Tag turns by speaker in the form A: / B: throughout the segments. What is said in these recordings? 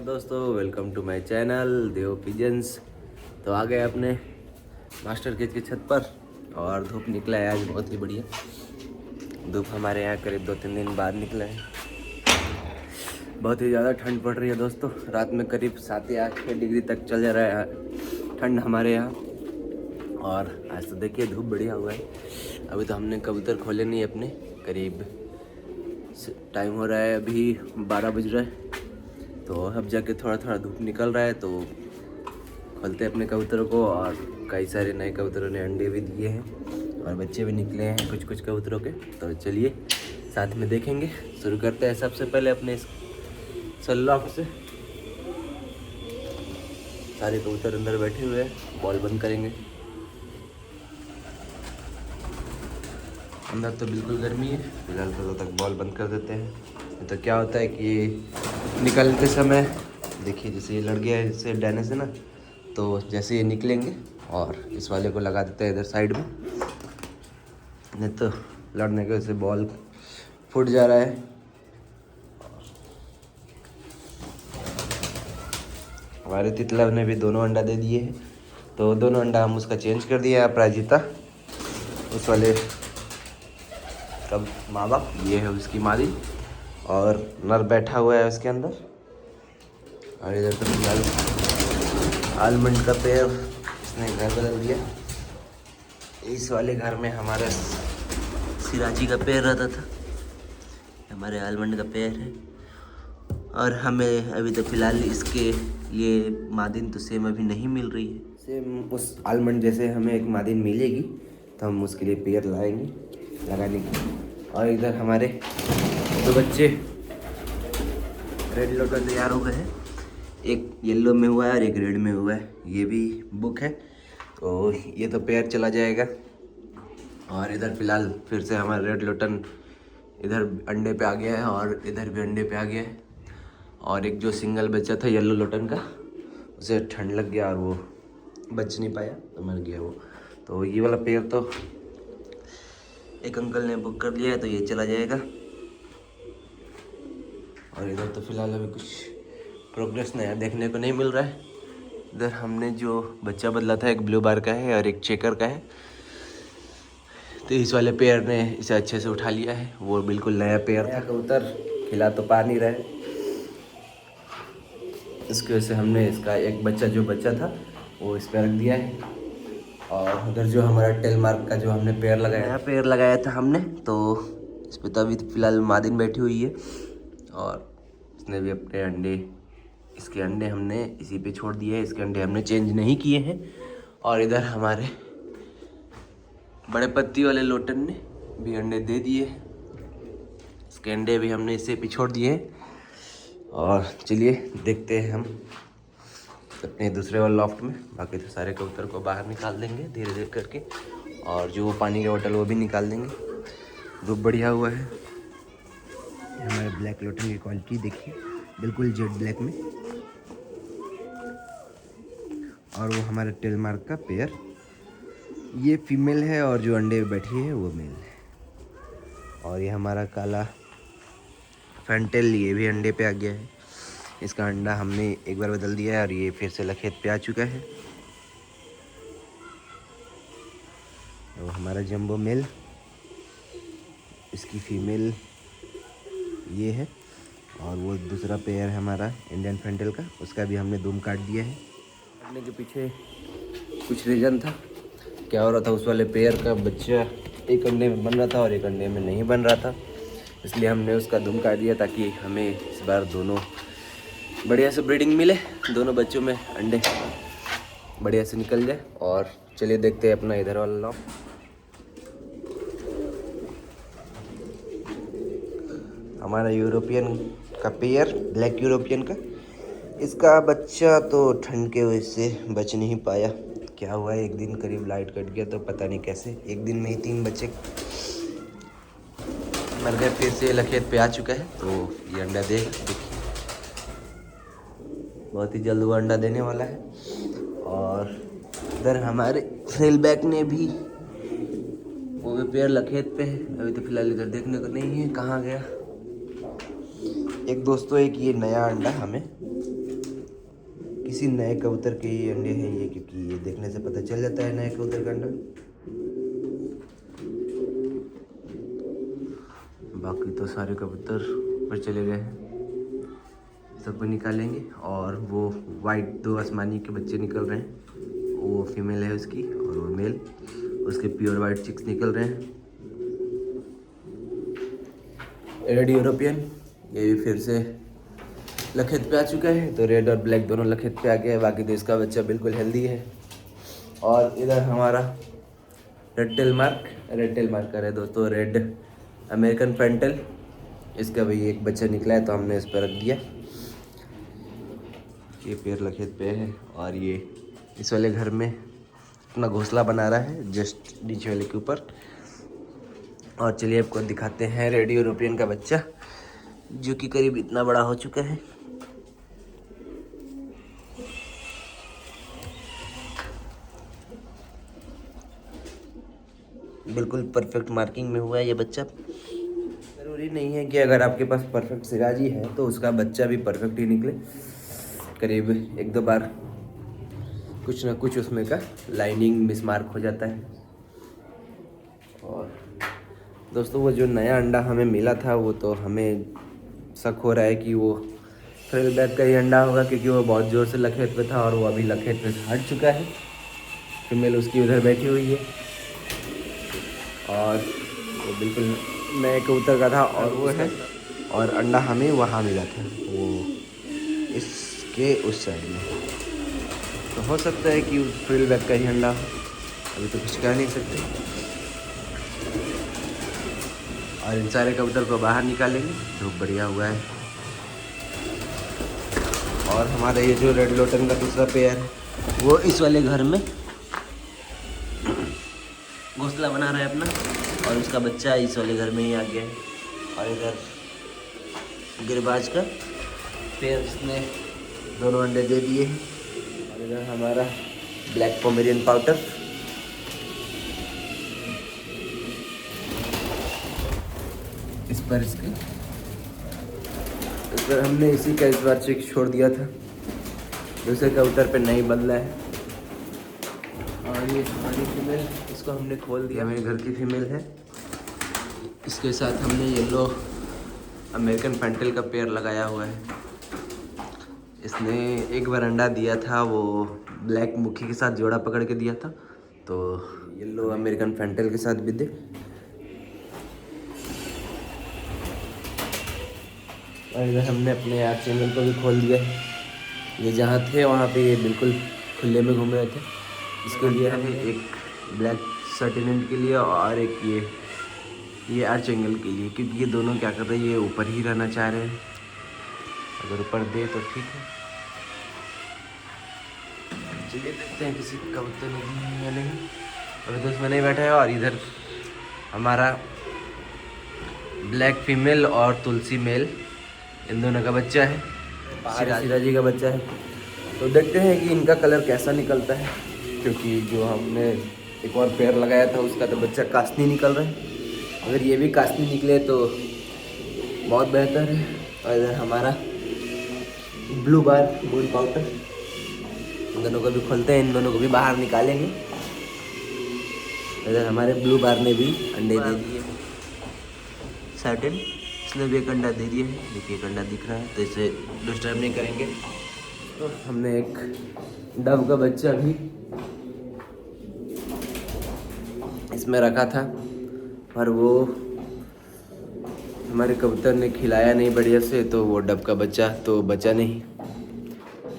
A: नमस्कार दोस्तों, welcome to my channel Dev pigeons. तो आ गए अपने मास्टर केज की छत पर और धूप निकला है आज बहुत ही बढ़िया। धूप हमारे यहाँ करीब 2-3 दिन बाद निकला है। बहुत ही ज़्यादा ठंड पड़ रही है दोस्तों। रात में करीब 7 या 8 डिग्री तक चल जा रहा है ठंड हमारे यहाँ। और आज तो देखिए धूप बढ़िया हुआ है। अभी तो हमने कबूतर खोले नहीं अपने, करीब टाइम हो रहा है अभी 12 बज रहा है। तो अब जाके थोड़ा थोड़ा धूप निकल रहा है तो खोलते हैं अपने कबूतरों को। और कई सारे नए कबूतरों ने अंडे भी दिए हैं और बच्चे भी निकले हैं कुछ कुछ कबूतरों के। तो चलिए साथ में देखेंगे। शुरू करते हैं सबसे पहले अपने इस सल्लॉफ्ट से। सारे कबूतर अंदर बैठे हुए हैं, बॉल बंद करेंगे। अंदर तो बिल्कुल गर्मी है, फिलहाल तो तक बॉल बंद कर देते हैं। तो क्या होता है कि निकलते समय देखिए जैसे ये लड़ गया है इससे डैने से ना, तो जैसे ये निकलेंगे और इस वाले को लगा देते हैं इधर साइड में, नहीं तो लड़ने के वजह से बॉल फूट जा रहा है। हमारे तितला ने भी दोनों अंडा दे दिए हैं, तो दोनों अंडा हम उसका चेंज कर दिया। अपराजिता उस वाले कब माँ बाप, ये है उसकी मादी और नर बैठा हुआ है उसके अंदर। और इधर तो फिलहाल आलमंड का पेड़ इसने घर बदल दिया। इस वाले घर में हमारा सिराजी का पेड़ रहता था, हमारे आलमंड का पेड़ है। और हमें अभी तो फिलहाल इसके लिए मादिन तो सेम अभी नहीं मिल रही है। सेम उस आलमंड जैसे हमें एक मादिन मिलेगी तो हम उसके लिए पेड़ लाएंगे लगाने की। और इधर हमारे 2 बच्चे रेड लोटन तैयार हो गए हैं। एक येलो में हुआ है और एक रेड में हुआ है। ये भी बुक है, तो ये तो पेयर चला जाएगा। और इधर फिलहाल फिर से हमारा रेड लोटन इधर अंडे पे आ गया है और इधर भी अंडे पे आ गया है। और एक जो सिंगल बच्चा था येलो लोटन का, उसे ठंड लग गया और वो बच नहीं पाया तो मर गया वो। तो ये वाला पेयर तो एक अंकल ने बुक कर लिया है, तो ये चला जाएगा। और इधर तो फिलहाल अभी कुछ प्रोग्रेस नया देखने को नहीं मिल रहा है। इधर हमने जो बच्चा बदला था एक ब्लू बार का है और एक चेकर का है, तो इस वाले पेयर ने इसे अच्छे से उठा लिया है। वो बिल्कुल नया पेयर था। कबूतर खिला तो पा नहीं रहा है, इसकी वजह से हमने इसका एक बच्चा जो बच्चा था वो इस पर रख दिया है। और उधर जो हमारा टेल मार्क का जो हमने पेड़ लगाया, नया पेड़ लगाया था हमने, तो इस पर तो अभी फिलहाल मादिन बैठी हुई है। और इसने भी अपने अंडे, इसके अंडे हमने इसी पे छोड़ दिए हैं, इसके अंडे हमने चेंज नहीं किए हैं। और इधर हमारे बड़े पत्ती वाले लोटन ने भी अंडे दे दिए, इसके अंडे भी हमने इसे पे छोड़ दिए हैं। और चलिए देखते हैं हम अपने दूसरे वाले लॉफ्ट में। बाकी तो सारे कबूतर को बाहर निकाल देंगे धीरे धीरे करके, और जो पानी का बोतल वो भी निकाल देंगे। धूप बढ़िया हुआ है। हमारे ब्लैक लोटन की क्वालिटी देखिए, बिल्कुल जेड ब्लैक में। और वो हमारे टेल मार्क का पेयर, ये फीमेल है और जो अंडे पे बैठी है वो मेल है। और ये हमारा काला फैंटेल, ये भी अंडे पे आ गया है। इसका अंडा हमने एक बार बदल दिया है और ये फिर से लखेत पे आ चुका है। और हमारा जंबो मेल, इसकी फीमेल ये है। और वो दूसरा पेयर है हमारा इंडियन फैंटेल का, उसका भी हमने दुम काट दिया है। काटने के पीछे कुछ रीज़न था। क्या हो रहा था, उस वाले पेयर का बच्चा एक अंडे में बन रहा था और एक अंडे में नहीं बन रहा था, इसलिए हमने उसका दुम काट दिया ताकि हमें इस बार दोनों बढ़िया से ब्रीडिंग मिले, दोनों बच्चों में अंडे बढ़िया से निकल जाए। और चलिए देखते हैं अपना इधर वाला लॉफ्ट। हमारा यूरोपियन का पेयर, ब्लैक यूरोपियन का, इसका बच्चा तो ठंड के वजह से बच नहीं पाया। क्या हुआ, एक दिन करीब लाइट कट गया तो पता नहीं कैसे एक दिन में ही 3 बच्चे मर गए। फिर से लखेत पे आ चुका है, तो ये अंडा देगा, देखिए बहुत ही जल्द वो अंडा देने वाला है। और इधर हमारे सेल बैक ने भी, वो भी पेयर लखेत पे है। अभी तो फिलहाल इधर देखने को नहीं है, कहाँ गया। एक दोस्तों एक ये नया अंडा हमें किसी नए कबूतर के ही अंडे हैं ये, क्योंकि ये देखने से पता चल जाता है नए कबूतर का अंडा। बाकी तो सारे कबूतर ऊपर चले गए हैं, सबको निकालेंगे। और वो वाइट 2 आसमानी के बच्चे निकल रहे हैं, वो फीमेल है उसकी और वो मेल, उसके प्योर वाइट चिक्स निकल रहे हैं। रेड यूरोपियन ये भी फिर से लखेत पे आ चुका है, तो रेड और ब्लैक दोनों लखेत पे आ गया है। बाकी तो इसका बच्चा बिल्कुल हेल्दी है। और इधर हमारा रेड टेल मार्क का है दोस्तों, रेड अमेरिकन फैंटल, इसका भी एक बच्चा निकला है तो हमने इस पर रख दिया। ये पेड़ लखेत पे है और ये इस वाले घर में अपना घोंसला बना रहा है जस्ट नीचे वाले के ऊपर। और चलिए आपको दिखाते हैं रेड यूरोपियन का बच्चा, जो कि करीब इतना बड़ा हो चुका है। बिल्कुल परफेक्ट मार्किंग में हुआ है ये बच्चा। ज़रूरी नहीं है कि अगर आपके पास परफेक्ट सिराजी है तो उसका बच्चा भी परफेक्ट ही निकले। करीब 1-2 बार कुछ ना कुछ उसमें का लाइनिंग मिसमार्क हो जाता है। और दोस्तों वो जो नया अंडा हमें मिला था वो तो हमें शक हो रहा है कि वो फ्रिल बैग का ही अंडा होगा, क्योंकि वो बहुत ज़ोर से लखेत पे था और वो अभी लखेत पे से हट चुका है। फीमेल उसकी उधर बैठी हुई है और वो बिल्कुल नए कबूतर का था और वो है। और अंडा हमें वहाँ मिला था, वो इसके उस साइड में। तो हो सकता है कि फ्रिल बैग का ही अंडा हो, अभी तो कुछ कह नहीं सकते। और इन सारे कबूतर को बाहर निकालेंगे, धूप बढ़िया हुआ है। और हमारा ये जो रेड लोटन का दूसरा पेयर है वो इस वाले घर में घोंसला बना रहा है अपना, और उसका बच्चा इस वाले घर में ही आ गया है। और इधर गिरबाज का पेयर, इसने दोनों अंडे दे दिए हैं। और इधर हमारा ब्लैक पोमेरियन पाउडर, इस पर हमने इसी का इस बार चेक छोड़ दिया था, दूसरे कबूतर पे नहीं बदला है। और ये हमारी फीमेल, इसको हमने खोल दिया, मेरे घर की फीमेल है। इसके साथ हमने येलो अमेरिकन फैंटल का पेयर लगाया हुआ है। इसने एक बार अंडा दिया था, वो ब्लैक मुखी के साथ जोड़ा पकड़ के दिया था, तो येलो अमेरिकन फैंटल के साथ भी दे। और इधर हमने अपने आर्ट चैनल को भी खोल दिया है। ये जहाँ थे वहाँ पे ये बिल्कुल खुले में घूम रहे थे। इसके लिए हमें एक ब्लैक सर्टिनेंट के लिए और एक ये आर्च एंगल के लिए, क्योंकि ये दोनों क्या कर रहे हैं, ये ऊपर ही रहना चाह रहे हैं। अगर ऊपर दे तो ठीक है। चलिए देखते हैं किसी कबूतर नहीं या नहीं। अभी तो इसमें नहीं बैठा है। और इधर हमारा ब्लैक फीमेल और तुलसी मेल, इन दोनों का बच्चा है, सिराजी का बच्चा है। तो देखते हैं कि इनका कलर कैसा निकलता है, क्योंकि जो हमने एक और पेयर लगाया था उसका तो बच्चा कास्नी निकल रहा है। अगर ये भी कास्नी निकले तो बहुत बेहतर है। और इधर हमारा ब्लू बार मून पाउडर, इन दोनों को भी खोलते हैं, इन दोनों को भी बाहर निकालेंगे। इधर हमारे ब्लू बार ने भी अंडे दे दिए, सर्टेन इसने भी एक अंडा दे दिया है। देखिए एक अंडा दिख रहा है, तो इसे डिस्टर्ब नहीं करेंगे। तो हमने एक डव का बच्चा भी इसमें रखा था, पर वो हमारे कबूतर ने खिलाया नहीं बढ़िया से, तो वो डव का बच्चा तो बचा नहीं।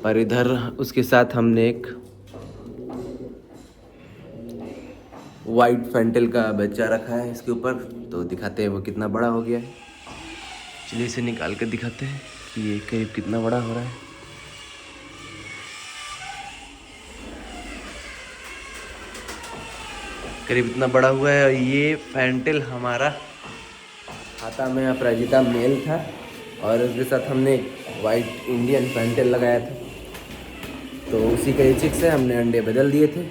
A: पर इधर उसके साथ हमने एक वाइट फैंटल का बच्चा रखा है इसके ऊपर, तो दिखाते हैं वो कितना बड़ा हो गया है। चलिए इसे निकाल कर दिखाते हैं कि ये करीब कितना बड़ा हो रहा है। करीब इतना बड़ा हुआ है। और ये फैंटल हमारा हाथा में अपराजिता मेल था, और उसके साथ हमने वाइट इंडियन फैंटल लगाया था, तो उसी का ये चिक से हमने अंडे बदल दिए थे।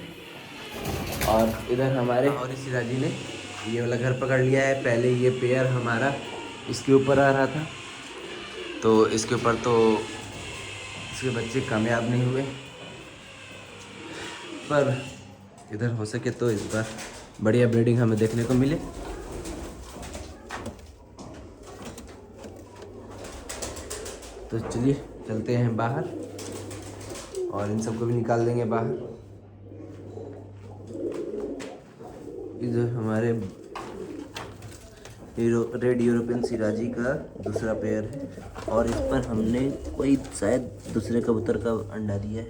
A: और इधर हमारे और सिराजी ने ये वाला घर पकड़ लिया है। पहले ये पेयर हमारा इसके ऊपर आ रहा था, तो इसके ऊपर तो इसके बच्चे कामयाब नहीं हुए, पर इधर हो सके तो इस बार बढ़िया ब्रीडिंग हमें देखने को मिले। तो चलिए चलते हैं बाहर और इन सबको भी निकाल देंगे बाहर। इधर हमारे रेड यूरोपियन सिराजी का दूसरा पेयर है और इस पर हमने कोई शायद दूसरे कबूतर का अंडा दिया है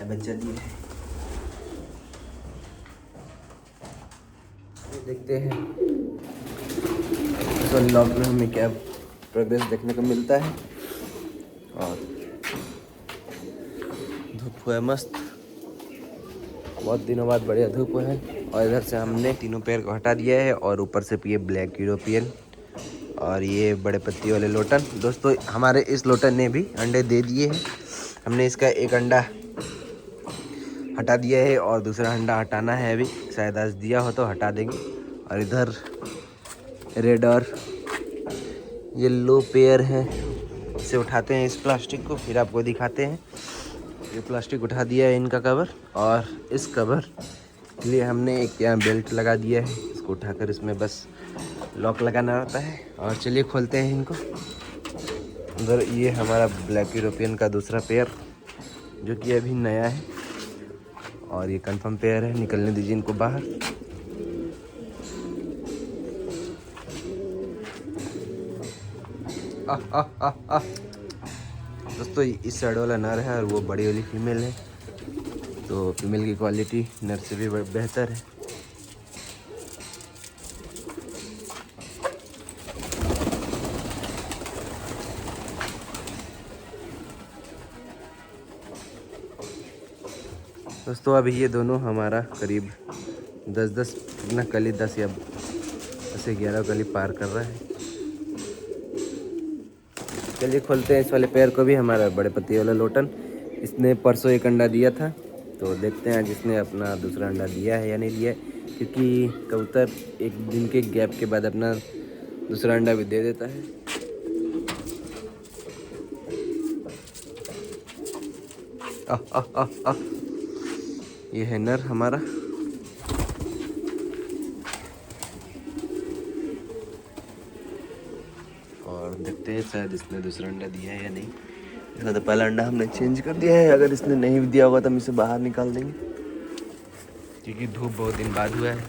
A: या बच्चा दिया है, देखते हैं इस वाले लॉट में हमें क्या प्रोग्रेस देखने को मिलता है। और धूप हुआ है मस्त, बहुत दिनों बाद बढ़िया धूप हुआ है। और इधर से हमने तीनों पेड़ को हटा दिया है और ऊपर से ये ब्लैक यूरोपियन और ये बड़े पत्ती वाले लोटन। दोस्तों हमारे इस लोटन ने भी अंडे दे दिए हैं। हमने इसका एक अंडा हटा दिया है और दूसरा अंडा हटाना है, अभी शायद आज दिया हो तो हटा देंगे। और इधर रेड और येलो पेयर है, इसे उठाते हैं इस प्लास्टिक को, फिर आपको दिखाते हैं। ये प्लास्टिक उठा दिया है इनका कवर, और इस कवर के लिए हमने एक यहाँ बेल्ट लगा दिया है। इसको उठाकर इसमें बस लॉक लगाना रहता है। और चलिए खोलते हैं इनको। उधर ये हमारा ब्लैक यूरोपियन का दूसरा पेयर जो कि अभी नया है और ये कंफर्म पेयर है। निकलने दीजिए इनको बाहर। दोस्तों इस साइड वाला नर है और वो बड़ी वाली फीमेल है, तो फीमेल की क्वालिटी नर से भी बेहतर है। दोस्तों अभी ये दोनों हमारा करीब 10 कितना कली 10 या 11 कली पार कर रहा है। चलिए खोलते हैं इस वाले पैर को भी। हमारा बड़े पत्ती वाला लोटन, इसने परसों एक अंडा दिया था, तो देखते हैं जिसने अपना दूसरा अंडा दिया है या नहीं दिया है, क्योंकि कबूतर एक दिन के गैप के बाद अपना दूसरा अंडा भी दे देता है। ये है नर हमारा। और देखते हैं शायद इसने दूसरा अंडा दिया है या नहीं। इसका तो पहला अंडा हमने चेंज कर दिया है। अगर इसने नहीं भी दिया होगा तो हम इसे बाहर निकाल देंगे, क्योंकि धूप बहुत दिन बाद हुआ है,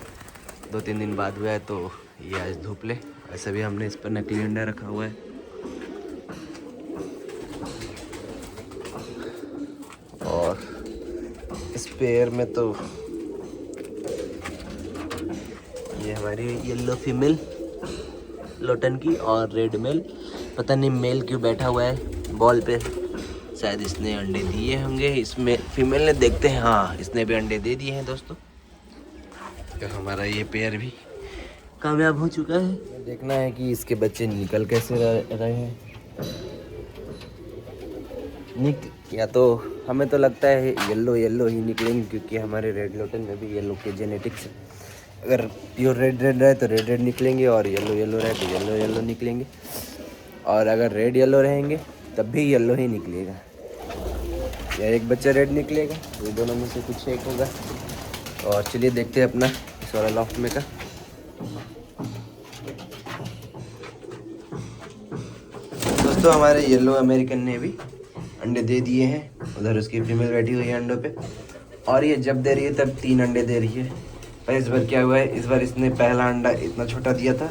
A: 2-3 दिन बाद हुआ है, तो ये आज धूप ले। ऐसे भी हमने इस पर नकली अंडा रखा हुआ है। और इस पेयर में तो ये हमारी येलो फीमेल लोटन की और रेड मेल, पता नहीं मेल क्यों बैठा हुआ है बॉल पे, शायद इसने अंडे दिए होंगे। इसमें फीमेल ने, देखते हैं, हाँ इसने भी अंडे दे दिए हैं दोस्तों। तो हमारा ये पेयर भी कामयाब हो चुका है। देखना है कि इसके बच्चे निकल कैसे रहे हैं। या तो हमें तो लगता है येलो ही निकलेंगे, क्योंकि हमारे रेड लोटन में भी येलो के जेनेटिक्स है। अगर प्योर रेड रहे तो रेड निकलेंगे, और येलो रहे तो येलो निकलेंगे, और अगर रेड येलो रहेंगे तब भी येलो ही निकलेगा, या एक बच्चा रेड निकलेगा। ये दोनों में से कुछ एक होगा। और चलिए देखते हैं अपना इस वाला लॉफ्ट में का। दोस्तों हमारे येलो अमेरिकन ने भी अंडे दे दिए हैं। उधर उसकी फीमेल बैठी हुई है अंडों पे, और ये जब दे रही है तब 3 अंडे दे रही है। पर इस बार क्या हुआ है, इस बार इसने पहला अंडा इतना छोटा दिया था,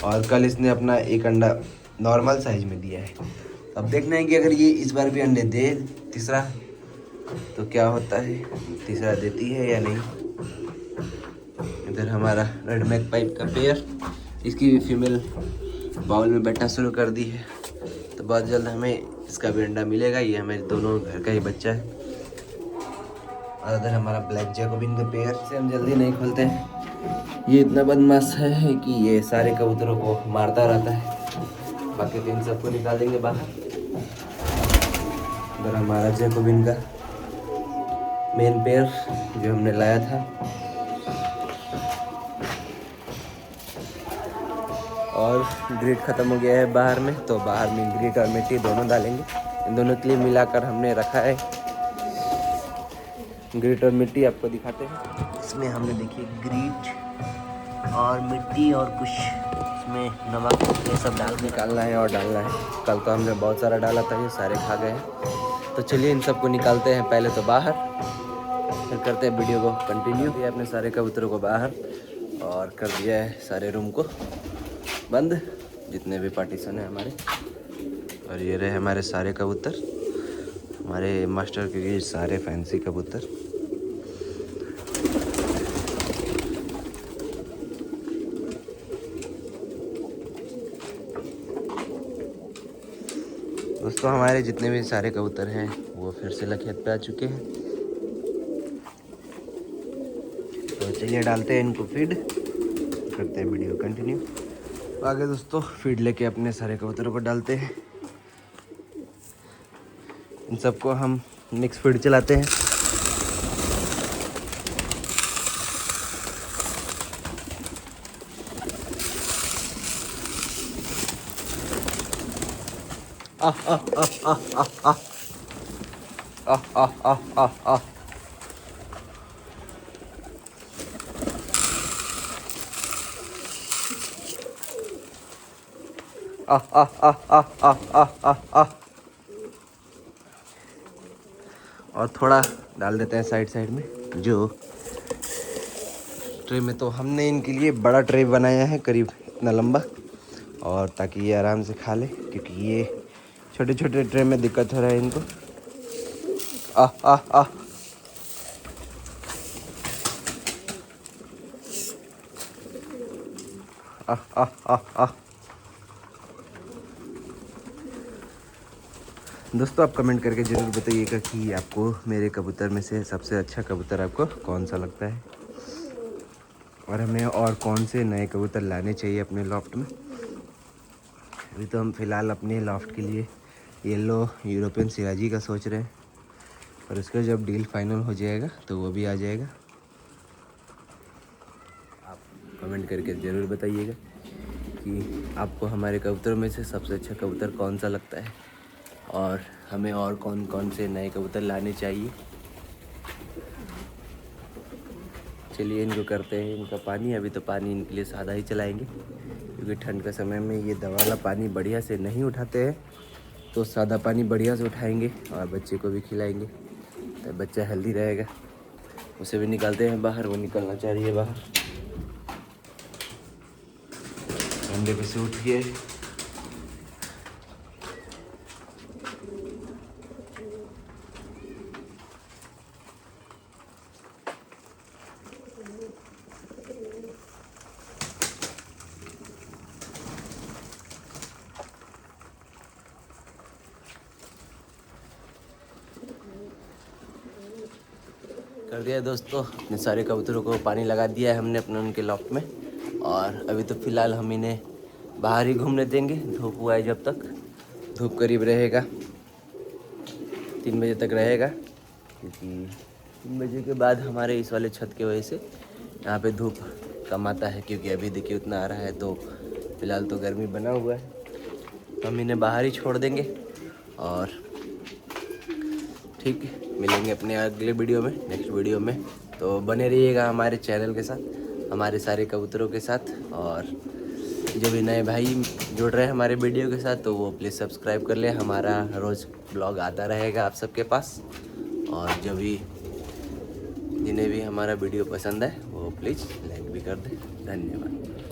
A: और कल इसने अपना एक अंडा नॉर्मल साइज में दिया है। अब देखना है कि अगर ये इस बार भी अंडे दे तीसरा, तो क्या होता है, तीसरा देती है या नहीं। इधर हमारा रेड मैक पाइप का पेयर, इसकी फीमेल बाउल में बैठना शुरू कर दी है, तो बहुत जल्द हमें इसका भी अंडा मिलेगा। ये हमारे दोनों घर का ही बच्चा है। और इधर हमारा ब्लैक जैकोबिन का पेयर, से हम जल्दी नहीं खोलते हैं। ये इतना बदमाश है कि ये सारे कबूतरों को मारता रहता है। बाकी 3 सबको निकाल देंगे बाहर। इधर हमारा जैकोबिन का मेन पेयर जो हमने लाया था, और ग्रिड ख़त्म हो गया है बाहर में, तो बाहर में ग्रिड और मिट्टी दोनों डालेंगे। इन दोनों के लिए मिलाकर हमने रखा है। ग्रीट और मिट्टी आपको दिखाते हैं। इसमें हमने देखिए ग्रीट और मिट्टी और कुछ इसमें नमक ये सब डाल निकालना है और डालना है। कल तो हमने बहुत सारा डाला था, ये सारे खा गए हैं। तो चलिए इन सबको निकालते हैं पहले तो बाहर, फिर करते हैं वीडियो को कंटिन्यू। ये अपने सारे कबूतरों को बाहर और कर दिया है सारे रूम को बंद, जितने भी पार्टीशन है हमारे। और ये रहे हमारे सारे कबूतर, हमारे मास्टर के ये सारे फैंसी कबूतर। दोस्तों हमारे जितने भी सारे कबूतर हैं वो फिर से लखेत पे आ चुके हैं। तो चलिए डालते हैं इनको फीड, करते हैं वीडियो कंटिन्यू। आगे दोस्तों फीड लेके अपने सारे कबूतरों को डालते हैं। इन सबको हम मिक्स फीड चलाते हैं। आह आह आह आह आह आह आह आह आह आह और थोड़ा डाल देते हैं साइड साइड में जो ट्रे में। तो हमने इनके लिए बड़ा ट्रे बनाया है करीब इतना लंबा, और ताकि ये आराम से खा ले, क्योंकि ये छोटे छोटे ट्रे में दिक्कत हो रहा है इनको। आह आह आह आह आह आह आह। दोस्तों आप कमेंट करके ज़रूर बताइएगा कि आपको मेरे कबूतर में से सबसे अच्छा कबूतर आपको कौन सा लगता है, और हमें और कौन से नए कबूतर लाने चाहिए अपने लॉफ्ट में। अभी तो हम फ़िलहाल अपने लॉफ्ट के लिए येलो यूरोपियन सिराजी का सोच रहे हैं, और उसका जब डील फाइनल हो जाएगा तो वो भी आ जाएगा। आप कमेंट करके ज़रूर बताइएगा कि आपको हमारे कबूतरों में से सबसे अच्छा कबूतर कौन सा लगता है, और हमें और कौन कौन से नए कबूतर लाने चाहिए। चलिए इनको करते हैं इनका पानी। अभी तो पानी इनके लिए सादा ही चलाएंगे, क्योंकि ठंड का समय में ये दवा वाला पानी बढ़िया से नहीं उठाते हैं। तो सादा पानी बढ़िया से उठाएंगे और बच्चे को भी खिलाएंगे, तो बच्चा हेल्दी रहेगा। उसे भी निकालते हैं बाहर, वो निकलना चाह रही है बाहर। अंडे पे से उठिए। कर दिया दोस्तों, अपने सारे कबूतरों को पानी लगा दिया है हमने अपने उनके लॉफ्ट में। और अभी तो फ़िलहाल हम इन्हें बाहर ही घूमने देंगे, धूप हुआ है जब तक। धूप करीब रहेगा 3 बजे तक रहेगा, क्योंकि 3 बजे के बाद हमारे इस वाले छत की वजह से यहाँ पे धूप कम आता है, क्योंकि अभी देखिए उतना आ रहा है। तो फ़िलहाल तो गर्मी बना हुआ है, तो हम इन्हें बाहर ही छोड़ देंगे। और ठीक, मिलेंगे अपने अगले वीडियो में, नेक्स्ट वीडियो में। तो बने रहिएगा हमारे चैनल के साथ, हमारे सारे कबूतरों के साथ। और जो भी नए भाई जुड़ रहे हैं हमारे वीडियो के साथ, तो वो प्लीज़ सब्सक्राइब कर ले। हमारा रोज़ ब्लॉग आता रहेगा आप सबके पास। और जो भी जिन्हें भी हमारा वीडियो पसंद है वो प्लीज़ लाइक भी कर दें। धन्यवाद।